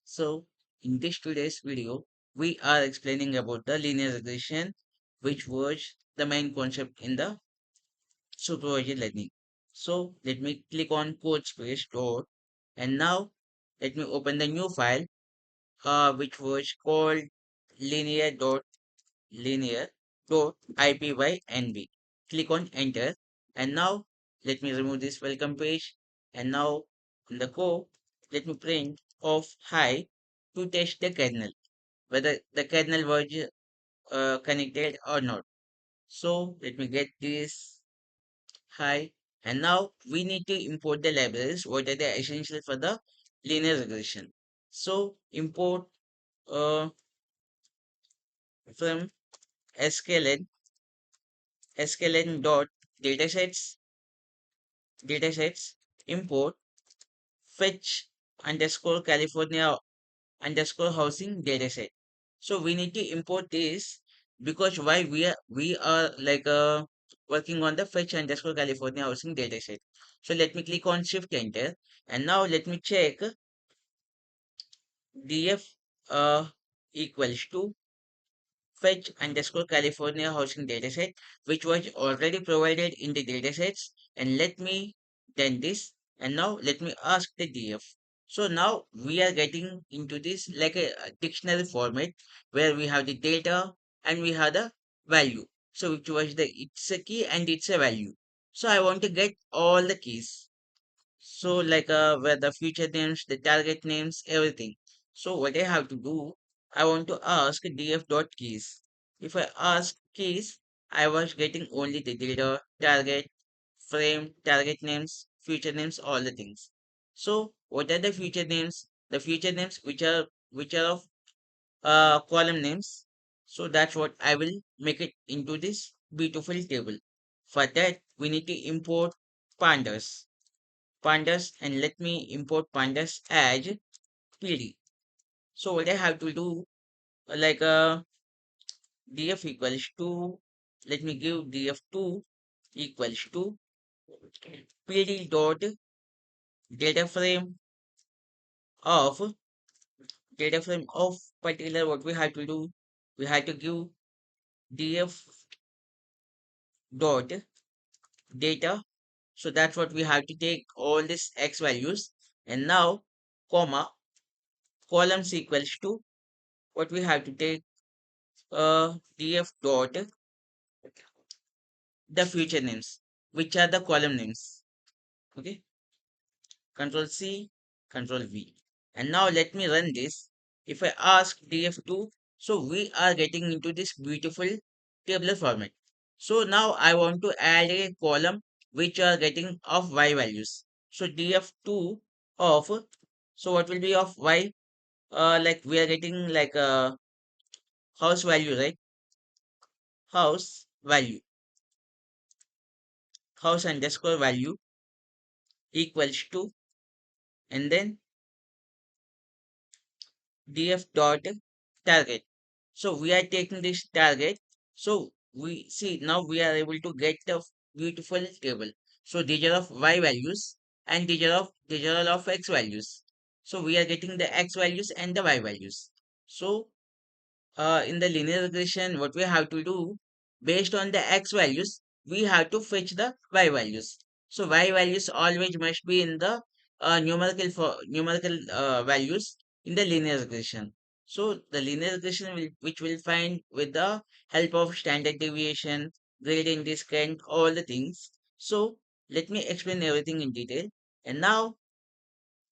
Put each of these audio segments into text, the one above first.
So, in this today's video, we are explaining about the linear regression, which was the main concept in the supervised learning. So, let me click on code space dot, and now let me open the new file, which was called linear dot linear dot ipynb. Click on enter, and now let me remove this welcome page, and now in the code, let me print of hi to test the kernel whether the kernel was connected or not. So let me get this hi, and now we need to import the libraries what are they essential for the linear regression. So import from sklearn dot datasets datasets import fetch underscore California underscore housing dataset. So we need to import this because why we are like working on the fetch underscore California housing dataset. So let me click on shift enter, and now let me check df equals to fetch underscore California housing dataset, which was already provided in the datasets. And let me done this. And now let me ask the df. So now we are getting into this like a dictionary format where we have the data and we have the value. So which was the it's a key and it's a value. So I want to get all the keys. So like where the future names, the target names, everything. So what I have to do, I want to ask df dot keys. If I ask keys, I was getting only the data, target, frame, target names, future names, all the things. So what are the future names? The future names which are of column names. So that's what I will make it into this beautiful table. For that, we need to import pandas and let me import pandas as pd. So what I have to do, like df equals to, let me give df2 equals to pd dot data frame of particular. What we have to do, we have to give df dot data. So that's what we have to take all these x values, and now comma columns equals to what we have to take df dot the future names, which are the column names. Okay, control C, control V. And now let me run this. If I ask df2, so we are getting into this beautiful tabular format. So now I want to add a column which are getting of y values. So df2 of, so what will be of y? Like we are getting like a house value, right? House value, house underscore value equals to, and then df dot target. So we are taking this target. So we see now we are able to get the beautiful table. So these are of y values and these are all of x values. So we are getting the x values and the y values. So in the linear regression, what we have to do based on the x values, we have to fetch the y values. So y values always must be in the numerical values in the linear regression. So the linear regression which will find with the help of standard deviation, gradient descent, all the things. So let me explain everything in detail. And now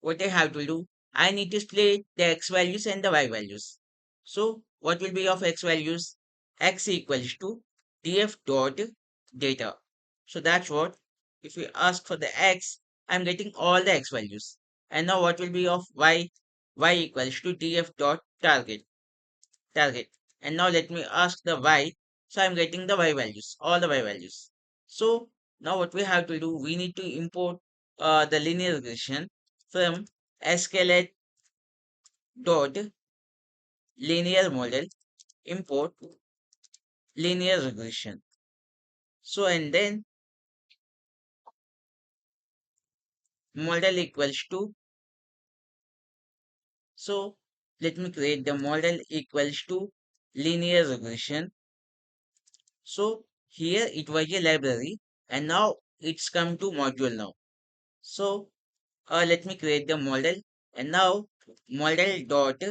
what I have to do, I need to split the x values and the y values. So what will be of x values? X equals to df dot data. So that's what, if we ask for the x, I'm getting all the x values. And now what will be of y? Y equals to df dot target. And now let me ask the y. So I'm getting the y values, all the y values. So now what we have to do, we need to import the linear regression from sklearn dot linear model import linear regression. So and then model equals to, so let me create the model equals to linear regression. So here it was a library and now it's come to module now. So let me create the model and now model dot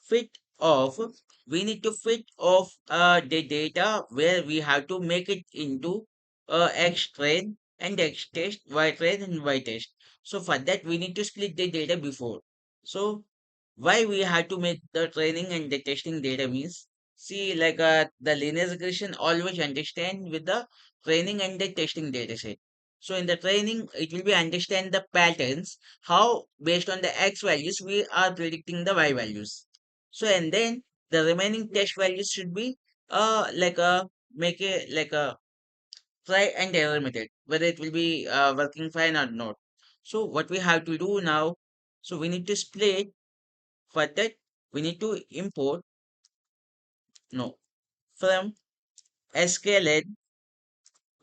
fit of, we need to fit of the data where we have to make it into x train and x test, y train and y test. So for that we need to split the data before. So why we have to make the training and the testing data means, see, like the linear regression always understand with the training and the testing data set. So in the training it will be understand the patterns, how based on the x values we are predicting the y values. So and then the remaining test values should be like a, make a like a try and error method, whether it will be working fine or not. So what we have to do now, so we need to split. For that we need to import, no, from sklearn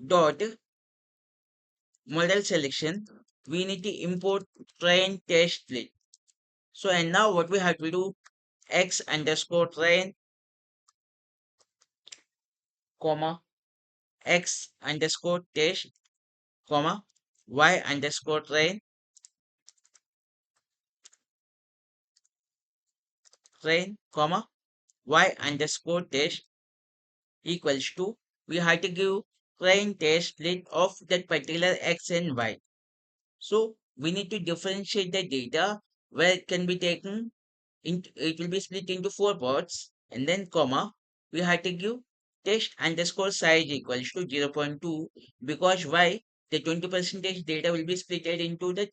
dot model selection we need to import train test split. So and now what we have to do, x underscore train comma x underscore test comma y underscore train comma y underscore test equals to, we have to give train test split of that particular x and y. So we need to differentiate the data where it can be taken into, it will be split into four parts and then comma, we have to give test underscore size equals to 0.2, because why, the 20 percentage data will be split into the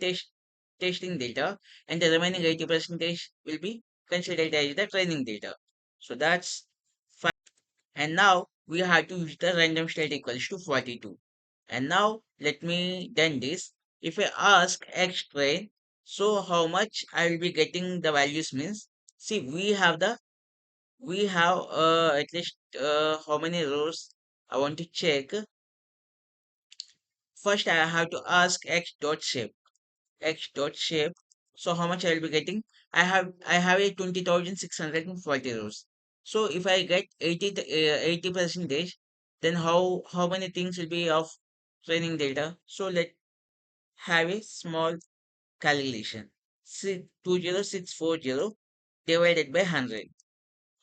testing data and the remaining 80 percentage will be considered as the training data. So that's fine. And now we have to use the random state equals to 42. And now let me done this. If I ask X train, so how much I will be getting the values means, see, we have at least how many rows I want to check. First I have to ask X dot shape. X dot shape. So how much I will be getting? I have a 20,640 rows. So if I get 80 percentage, then how many things will be of training data? So let have a small calculation. 20640 divided by 100.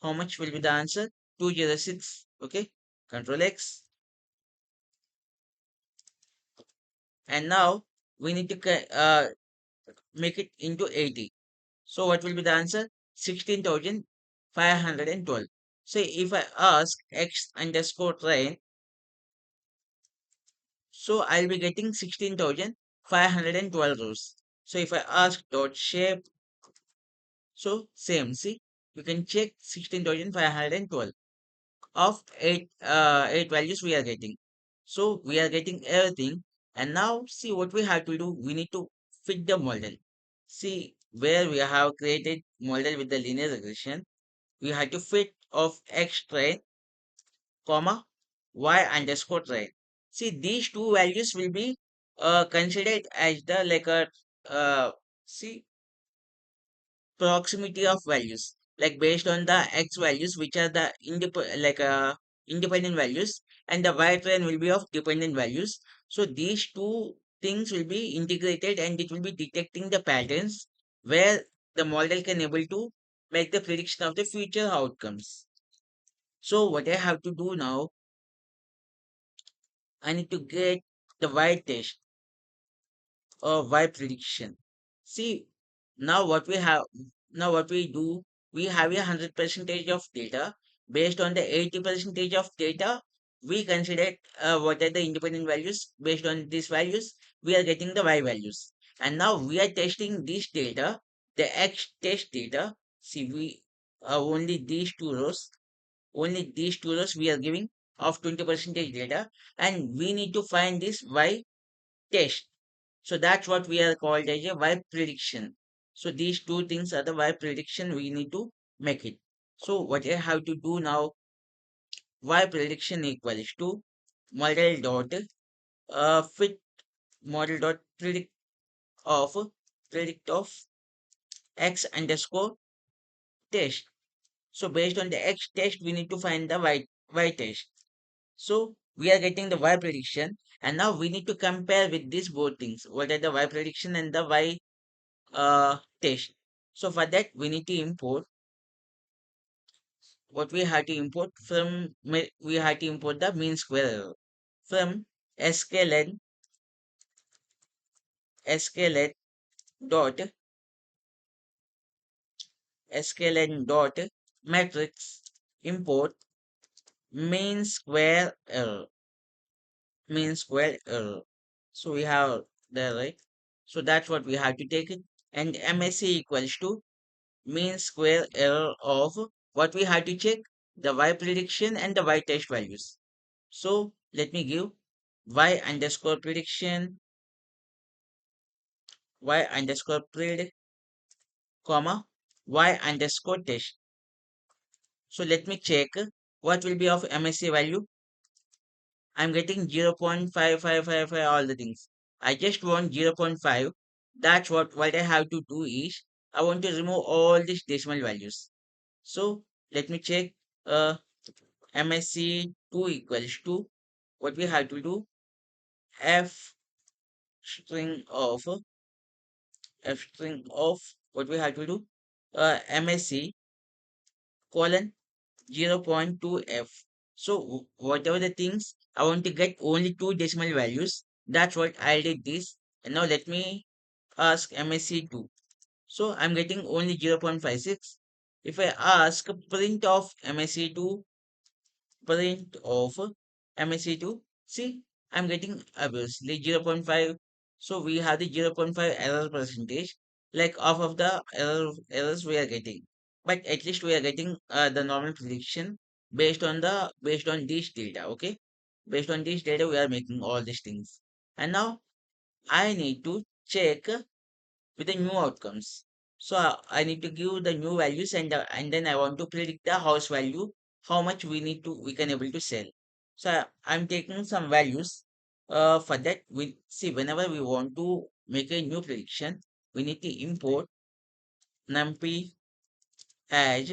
How much will be the answer? 206. Okay. Control X. And now we need to make it into 80. So what will be the answer? 16,512. So if I ask X underscore train, so I'll be getting 16,512 rows. So if I ask dot shape, so same, see, you can check 16,512 of eight values we are getting. So we are getting everything. And now see what we have to do. We need to fit the model. See where we have created model with the linear regression. We have to fit of x train, comma, y underscore train. See these two values will be considered as the like a see proximity of values, like based on the x values which are the independent values, and the y train will be of dependent values. So these two things will be integrated and it will be detecting the patterns where the model can able to make the prediction of the future outcomes. So what I have to do now, I need to get the y test or Y prediction. See, now what we have, now what we do, we have 100 percentage of data. Based on the 80 percentage of data, we consider what are the independent values. Based on these values, we are getting the Y values. And now we are testing this data, the X test data. See, we only these two rows, only these two rows we are giving of 20 percentage data, and we need to find this Y test. So that's what we are called as a Y prediction. So these two things are the Y prediction we need to make it. So what I have to do now, Y prediction equals to model dot fit model dot predict of x underscore test. So based on the X test, we need to find the Y test. So we are getting the Y prediction, and now we need to compare with these both things. What are the Y prediction and the Y test? So for that, we need to import what we have to import from. We have to import the mean square error from sklen sklen dot sklen dot matrix import mean square error. So we have there, right? So that's what we have to take it. And MSC equals to mean square error of what we have to check, the Y prediction and the Y test values. So let me give Y underscore prediction, Y underscore pred, comma, Y underscore test. So let me check what will be of MSC value. I'm getting 0.5555 all the things. I just want 0.5. That's what I have to do is I want to remove all these decimal values. So let me check uh MSC 2 equals to what we have to do F string of F string of what we have to do MSC colon 0.2f. So whatever the things I want to get only two decimal values. That's what I did this. And now let me ask MSC2. So I'm getting only 0.56. If I ask print of MSC2, print of MSC2, see, I'm getting obviously 0.5. So we have the 0.5 error percentage, like off of the errors we are getting. But at least we are getting the normal prediction based on this data. Okay, based on this data, we are making all these things. And now I need to check with the new outcomes. So I need to give the new values and then I want to predict the house value, how much we can able to sell. So I'm taking some values. For that we see whenever we want to make a new prediction, we need to import numpy as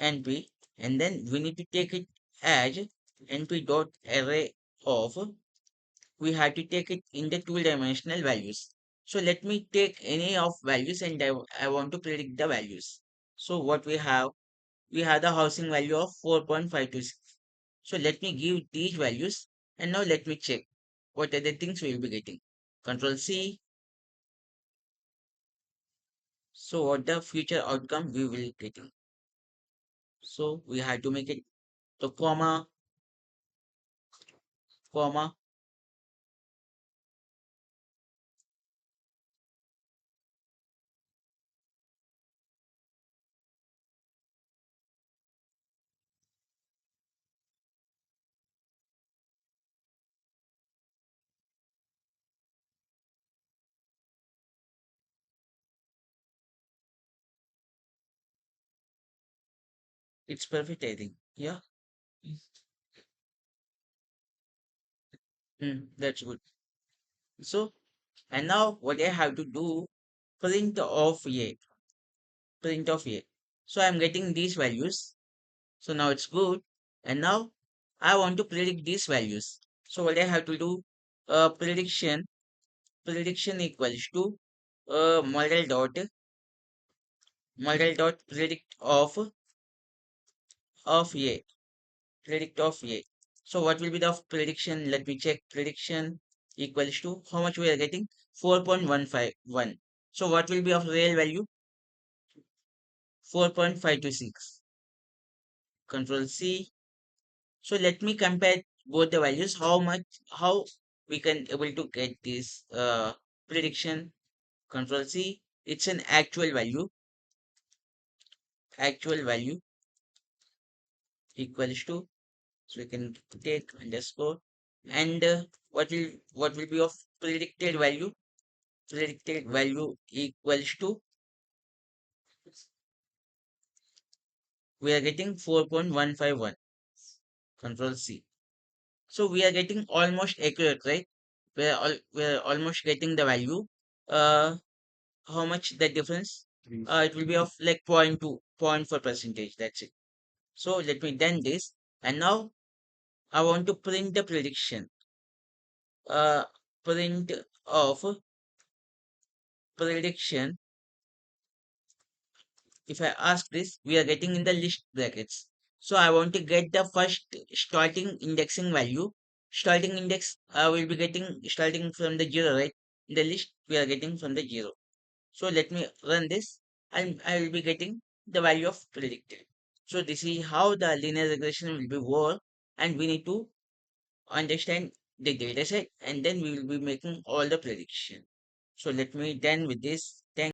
np, and then we need to take it as np dot array of, we have to take it in the two-dimensional values. So let me take any of values and I want to predict the values. So what we have the housing value of 4.526. So let me give these values and now let me check what are the things we will be getting. Control C. So what the future outcome we will getting. So we have to make it the comma, it's perfect I think. Yeah. That's good. So and now what I have to do, print of a print of a. So I'm getting these values. So now it's good. And now I want to predict these values. So what I have to do, prediction equals to model dot predict of a predict of a. So what will be the prediction? Let me check. Prediction equals to how much we are getting, 4.151. So what will be of real value? 4.526. Control C. So let me compare both the values. How we can able to get this prediction. Control C. It's an actual value equals to. So we can take underscore and what will be of predicted value. Predicted value equals to, we are getting 4.151. Control C. So we are getting almost accurate, right? We're almost getting the value. Uh, how much the difference? it will be of like point 0.2, 0.4 percentage. That's it. So let me done this. And now I want to print the prediction. Uh, Print of prediction. If I ask this, we are getting in the list brackets. So I want to get the first starting indexing value. Starting index, I will be getting starting from the zero, right? In the list, we are getting from the zero. So let me run this and I will be getting the value of predicted. So this is how the linear regression will be work, and we need to understand the data set, and then we will be making all the prediction. So let me done with this. Thank